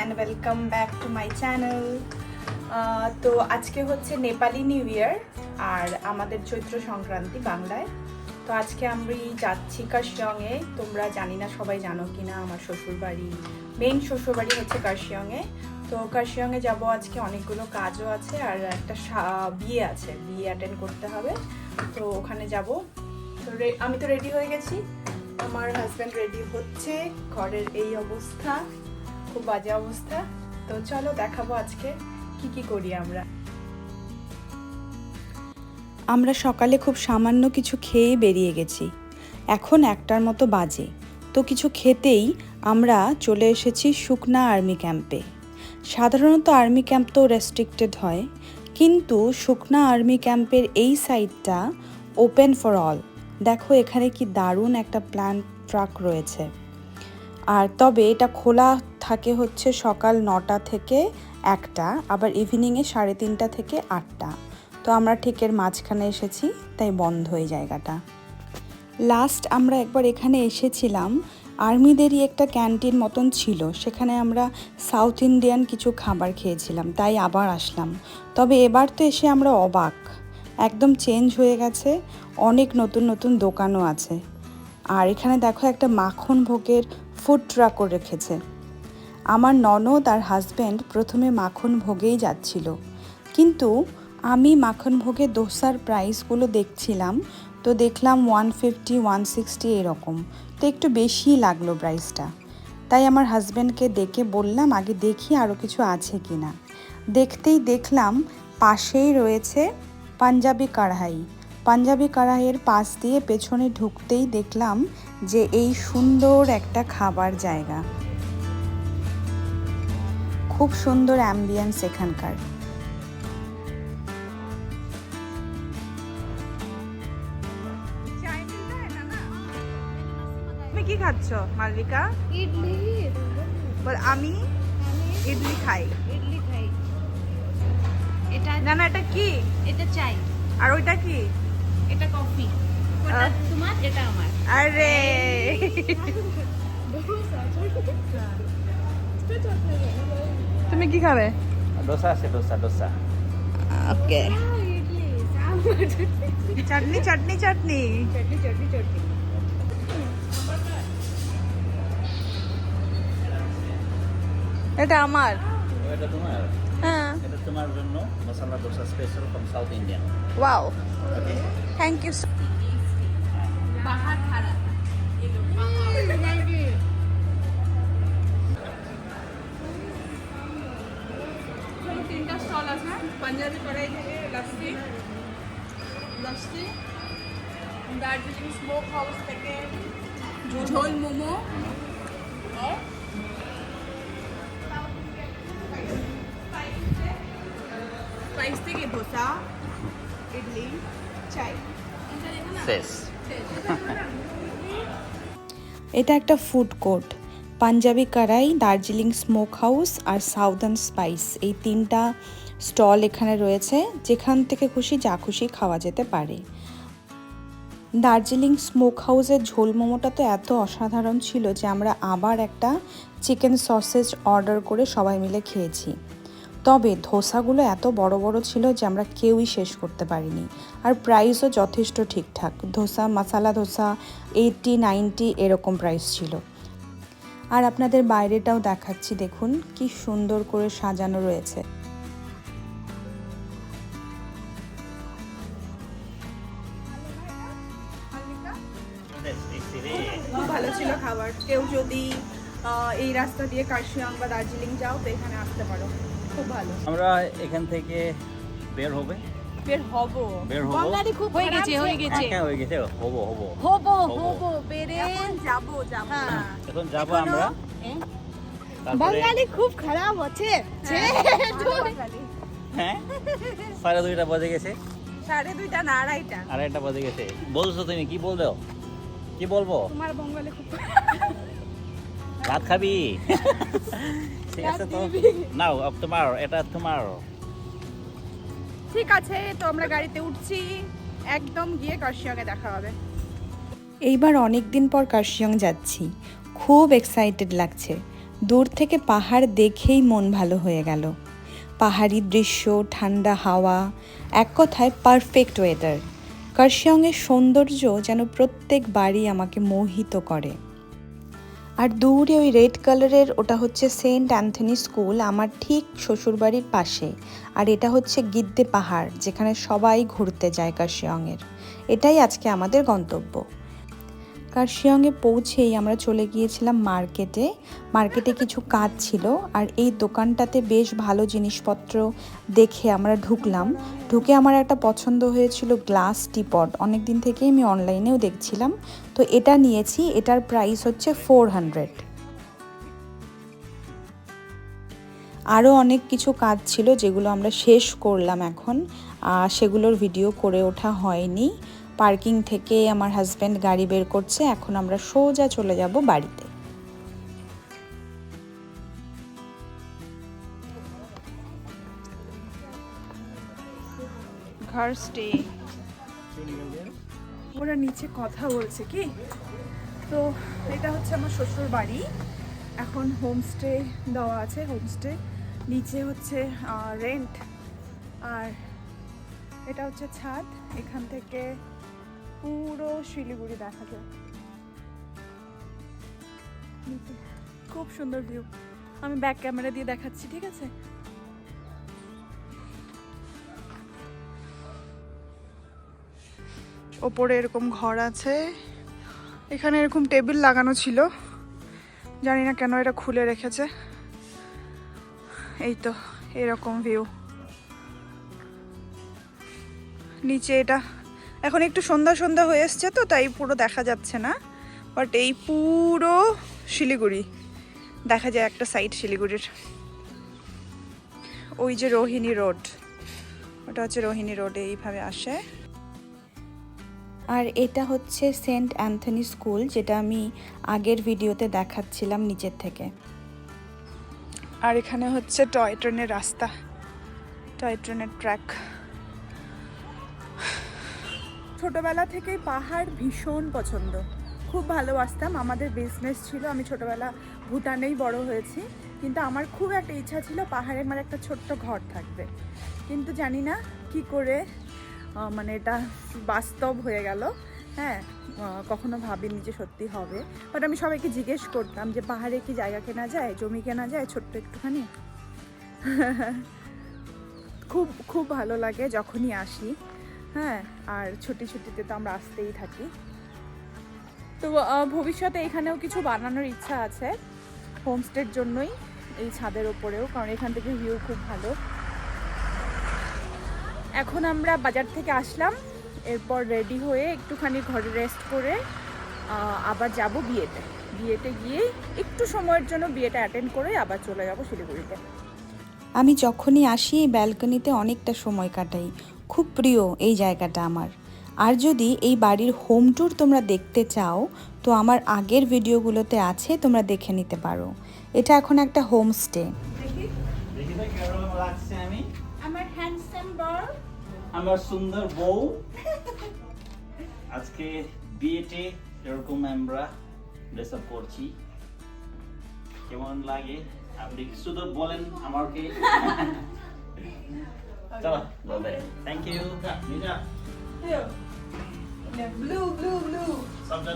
and welcome back to my channel. তো আজকে হচ্ছে নেপালি নিউ ইয়ার আর আমাদের চৈত্র সংক্রান্তি বাংলায়। তো আজকে আমি যাচ্ছি কার্শিয়ংয়ে। তোমরা জানি না সবাই জানো কিনা, আমার শ্বশুরবাড়ি, মেইন শ্বশুরবাড়ি হচ্ছে কার্শিয়ংয়ে। তো কার্শিয়ংয়ে যাব আজকে, অনেকগুলো কাজও আছে আর একটা বিয়ে আছে, বিয়ে অ্যাটেন্ড করতে হবে। তো ওখানে যাব। তো আমি তো রেডি হয়ে গেছি, আমার হাজব্যান্ড রেডি হচ্ছে। ঘরের এই অবস্থা, খুব বাজে অবস্থা। তো চলো দেখাবো আজকে কি কি করি আমরা সকালে খুব সামান্য কিছু খেয়ে বেরিয়ে গেছি। এখন 1টার মতো বাজে। তো কিছু খেতেই আমরা চলে এসেছি সুকনা আর্মি ক্যাম্পে। সাধারণত আর্মি ক্যাম্প তো রেস্ট্রিক্টেড হয়, কিন্তু সুকনা আর্মি ক্যাম্পের এই সাইডটা ওপেন ফর অল। দেখো এখানে কি দারুণ একটা প্ল্যান ট্রাক রয়েছে। আর তবে এটা খোলা থাকে হচ্ছে সকাল 9টা থেকে 1টা, আবার ইভিনিংয়ে 3:30 থেকে 8টা। তো আমরা ঠিক এর মাঝখানে এসেছি, তাই বন্ধ এই জায়গাটা। লাস্ট আমরা একবার এখানে এসেছিলাম, আর্মিদেরই একটা ক্যান্টিন মতন ছিল, সেখানে আমরা সাউথ ইন্ডিয়ান কিছু খাবার খেয়েছিলাম, তাই আবার আসলাম। তবে এবার তো এসে আমরা অবাক, একদম চেঞ্জ হয়ে গেছে, অনেক নতুন নতুন দোকানও আছে। আর এখানে দেখো একটা মাখন ভোগের ফুড ট্রাকও রেখেছে। আমার ননদ আর হাজব্যান্ড প্রথমে মাখন ভোগেই যাচ্ছিল, কিন্তু আমি মাখন ভোগে দোসার প্রাইসগুলো দেখছিলাম, তো দেখলাম 150, 160 এরকম। তো একটু বেশিই লাগলো প্রাইসটা, তাই আমার হাজব্যান্ডকে ডেকে বললাম আগে দেখি আরও কিছু আছে কি না। দেখতেই দেখলাম পাশেই রয়েছে পাঞ্জাবি কড়াই। পাঞ্জাবি কড়াইয়ের পাশ দিয়ে পেছনে ঢুকতেই দেখলাম যে এই সুন্দর একটা খাবার জায়গা, খুব সুন্দর অ্যাম্বিয়েন্স এখানকার। তুমি কি খাচ্ছ মালবিকা? ইডলি। বল আমি ইডলি খাই। ইডলি খাই। এটা না না, এটা কি? এটা চাই। আর ওইটা কি? এটা কফি। ওটা তোমার, এটা আমার। আরে তুমি কি খাবে? ডোসা আছে, ডোসা ডোসা। ওকে। ইডলি। চাটনি চাটনি চাটনি। চটনি চটনি চটনি। এটা আমার। এটা তোমার? হ্যাঁ। এটা তোমার জন্য masala dosa special from south Indian. Wow, okay, thank you. বাহার খারাপ। তিনটা স্টল আছে, পাঞ্জাবি কড়াই থেকে লস্যি, দার্জিলিং স্মোক হাউস থেকে ঝোল মোমো, আর স্পাইস থেকে ধোসা, ইডলি, চাই। শেষ। এটা একটা food court. Punjabi Kadai, Darjeeling smoke house আর সাউদার্ন স্পাইস, এই 3টা স্টল এখানে রয়েছে, যেখান থেকে খুশি যা খুশি খাওয়া যেতে পারে। দার্জিলিং স্মোক হাউসের ঝোল মোমোটা তো এত অসাধারণ ছিল যে আমরা আবার একটা চিকেন সসেজ অর্ডার করে সবাই মিলে খেয়েছি। তবে ধোসাগুলো এত বড় বড় ছিল যে আমরা কেউই শেষ করতে পারিনি। আর প্রাইসও যথেষ্ট ঠিকঠাক। ধোসা, মশালা ধোসা 80, 90 এরকম প্রাইস ছিল। আর আপনাদের বাইরেটাও দেখাচ্ছি, দেখুন কি সুন্দর করে সাজানো রয়েছে। খুব ভালো ছিল খাবার। কেউ যদি এই রাস্তা দিয়ে কার্শিয়ং বা দার্জিলিং যাও তো এখানে আসতে পারো, খুব ভালো। আমরা এখান থেকে বের হবে, বের হব। বের হবো। বাঙালি খুব হয়ে গেছে, হয়ে গেছে। হ্যাঁ, হয়ে গেছে, হবো হবো হবো হবো। হবো বেরে যাব। হ্যাঁ। এখন যাবো আমরা। তারপরে বাঙালি খুব খারাপ আছে। হ্যাঁ 2:30 বাজে গেছে, 2:30 না 2:30। 2:30 বাজে গেছে। বলছো তুমি কি বলছো? কি বলবো? তোমার বাঙালি খুব ভাত খাবি? ঠিক আছে, তো নাও তোমার, এটা তোমার। ঠিক আছে, তো আমরা গাড়িতে উঠছি, একদম গিয়ে কার্শিয়ংয়ে দেখা হবে। এইবার অনেক দিন পর কার্শিয়ং যাচ্ছি, খুব এক্সাইটেড লাগছে। দূর থেকে পাহাড় দেখেই মন ভালো হয়ে গেল। পাহাড়ি দৃশ্য, ঠান্ডা হাওয়া, এক কথায় পারফেক্ট ওয়েদার। কার্শিয়ংয়ের সৌন্দর্য যেন প্রত্যেকবারই আমাকে মোহিত করে। আর দূরে ওই রেড কালারের ওটা হচ্ছে সেন্ট অ্যান্থনি স্কুল, আমার ঠিক শ্বশুরবাড়ির পাশে। আর এটা হচ্ছে গিদ্দে পাহাড়, যেখানে সবাই ঘুরতে যায় কার্শিয়ংয়ের। এটাই আজকে আমাদের গন্তব্য। কার্শিয়ংয়ে পৌঁছেই আমরা চলে গিয়েছিলাম মার্কেটে কিছু কাজ ছিল, আর এই দোকানটাতে বেশ ভালো জিনিসপত্র দেখে আমরা ঢুকে আমার একটা পছন্দ হয়েছিল গ্লাস টিপট। অনেক দিন থেকেই আমি অনলাইনেও দেখছিলাম, তো এটা নিয়েছি। এটার প্রাইস হচ্ছে 400। আরও অনেক কিছু কাজ ছিল যেগুলো আমরা শেষ করলাম এখন, সেগুলোর ভিডিও করে ওঠা হয়নি। পার্কিং থেকে আমার হাজব্যান্ড গাড়ি বের করছে, এখন আমরা সোজা চলে যাব বাড়িতে। ঘর স্টে, ওরা নিচে কথা বলছে কি। তো এটা হচ্ছে আমার শ্বশুর বাড়ি, এখন হোমস্টে দেওয়া আছে। হোমস্টে নিচে হচ্ছে রেন্ট, আর এটা হচ্ছে ছাদ। এখান থেকে পুরো শিলিগুড়ি দেখা যায়। খুব সুন্দর ভিউ, আমি ব্যাক ক্যামেরা দিয়ে দেখাচ্ছি, ঠিক আছে? ওপরে এরকম ঘর আছে, এখানে এরকম টেবিল লাগানো ছিল, জানি না কেন এটা খুলে রেখেছে। এই তো এরকম ভিউ নিচে। এটা এখন একটু সন্ধ্যা সন্ধ্যা হয়ে এসছে, তো তাই পুরো দেখা যাচ্ছে না, বাট এই পুরো শিলিগুড়ি দেখা যায়, একটা সাইড শিলিগুড়ির। ওই যে রোহিণী রোড, ওটা হচ্ছে রোহিণী রোড, এইভাবে আসে। আর এটা হচ্ছে সেন্ট অ্যান্থনি স্কুল, যেটা আমি আগের ভিডিওতে দেখাচ্ছিলাম নিচের থেকে। আর এখানে হচ্ছে টয় ট্রেনের রাস্তা, টয় ট্রেনের ট্র্যাক। ছোটবেলা থেকেই পাহাড় ভীষণ পছন্দ, খুব ভালোবাসতাম। আমাদের বিজনেস ছিল, আমি ছোটবেলা ভুটানেই বড় হয়েছি, কিন্তু আমার খুব একটা ইচ্ছা ছিল পাহাড়ে আমার একটা ছোট্ট ঘর থাকবে। কিন্তু জানি না কি করে মানে এটা বাস্তব হয়ে গেল। হ্যাঁ, কখনো ভাবিনি যে সত্যি হবে, বাট আমি সবাইকে জিজ্ঞেস করতাম যে পাহাড়ে কি জায়গা কেনা যায়, জমি কেনা যায় ছোট্ট একটুখানি। খুব খুব ভালো লাগে যখনই আসি। হ্যাঁ, আর ছুটিতে তো আমরা আসতেই থাকি। তো ভবিষ্যতে এখানেও কিছু বানানোর ইচ্ছা আছে, হোমস্টের জন্যই, এই ছাদের ওপরেও, কারণ এখান থেকে ভিউ খুব ভালো। এখন আমরা বাজার থেকে আসলাম, এরপর রেডি হয়ে একটুখানি ঘরে রেস্ট করে আবার যাব বিয়েতে গিয়ে একটু সময়ের জন্য বিয়েটা অ্যাটেন্ড করে আবার চলে যাব শিলিগুড়িতে। আমি যখনই আসি এই ব্যালকনিতে অনেকটা সময় কাটাই, খুব প্রিয় এই জায়গাটা আমার। আর যদি এই বাড়ির হোম ট্যুর তোমরা দেখতে চাও, তো আমার আগের ভিডিওগুলোতে আছে, তোমরা দেখে নিতে পারো। এটা এখন একটা হোমস্টে। দেখি তো কিরকম লাগছে আমি, আমার হ্যান্ডসাম বর, আমার সুন্দর বউ। আজকে বিয়েতে এরকম আমরা ড্রেস আপ করছি, কেমন লাগে আপনি শুধু বলেন আমাকে। চলো বাবা, থ্যাংক ইউ। নিজা blue सबसे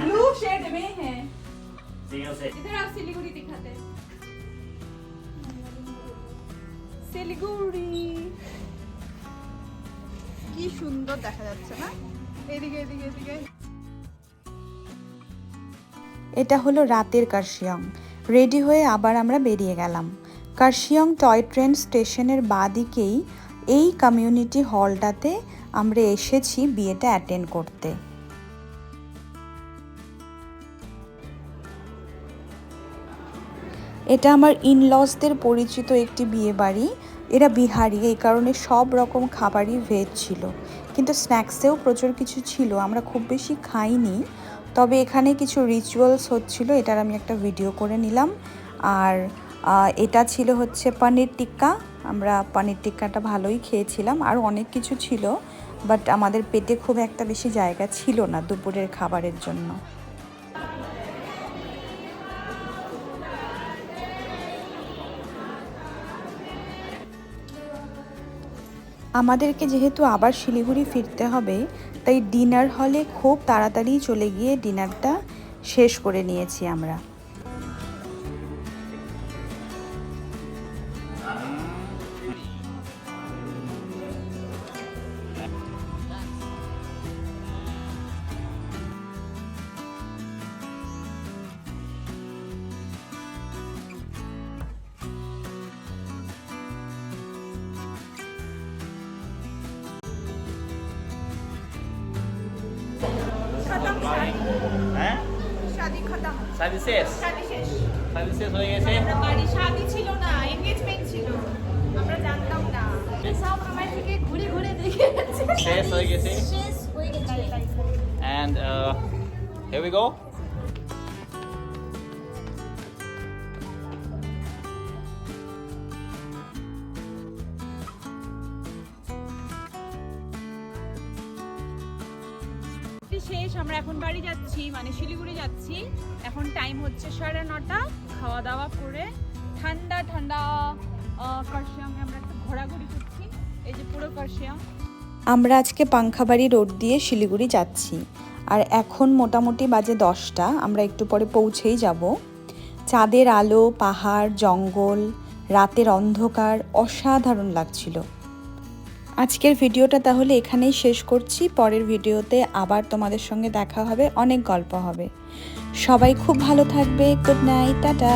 blue शेड में है। ठीक है इधर आप सिलीगुड़ी दिखाते हैं, শিলিগুড়ি কি সুন্দর দেখা যাচ্ছে না, এদিকে। এটা হলো রাতের কার্শিয়ং। রেডি হয়ে আবার আমরা বেরিয়ে গেলাম। কার্শিয়ং টয় ট্রেন স্টেশনের বাঁদিকেই এই কমিউনিটি হলটাতে আমরা এসেছি বিয়েটা অ্যাটেন্ড করতে। এটা আমার ইনলসদের পরিচিত একটি বিয়ে বাড়ি। এরা বিহারি, এই কারণে সব রকম খাবারই ভেজ ছিল, কিন্তু স্ন্যাক্সেও প্রচুর কিছু ছিল, আমরা খুব বেশি খাইনি। তবে এখানে কিছু রিচুয়ালস হচ্ছিল, এটার আমি একটা ভিডিও করে নিলাম। আর এটা ছিল হচ্ছে পনির টিক্কা, আমরা পনির টিক্কাটা ভালোই খেয়েছিলাম। আর অনেক কিছু ছিল, বাট আমাদের পেটে খুব একটা বেশি জায়গা ছিল না দুপুরের খাবারের জন্য। আমাদেরকে যেহেতু আবার শিলিগুড়ি ফিরতে হবে, তাই ডিনার হলে খুব তাড়াতাড়ি চলে গিয়ে ডিনারটা শেষ করে নিয়েছি আমরা। হ্যাঁ শাদি খতম, শাদি শেষ শাদি শেষ। শাদি শেষ হয়ে গেছে। আমরা বাড়ি শাদি ছিল না, এনগেজমেন্ট ছিল, আমরা জানতাম না। সব আমার থেকে ঘুরে ঘুরে দেখে যাচ্ছে। শেষ হয়ে গেছে। শেষ হয়ে গেছে। And here we go. শেষ, আমরা এখন বাড়ি যাচ্ছি, মানে শিলিগুড়ি যাচ্ছি। এখন টাইম হচ্ছে 9:30। খাওয়া দাওয়া করে ঠান্ডা ঠান্ডা কার্শিয়াংয়ে আমরা একটু ঘোরাঘুরি করছি। এই যে পুরো কার্শিয়াং। আমরা আজকে পাংখাবাড়ি রোড দিয়ে শিলিগুড়ি যাচ্ছি, আর এখন মোটামুটি বাজে 10টা। আমরা একটু পরে পৌঁছেই যাব। চাঁদের আলো, পাহাড়, জঙ্গল, রাতের অন্ধকার অসাধারণ লাগছিল। আজকের ভিডিওটা তাহলে এখানেই শেষ করছি। পরের ভিডিওতে আবার তোমাদের সঙ্গে দেখা হবে, অনেক গল্প হবে। সবাই খুব ভালো থাকবে। Good night, tata.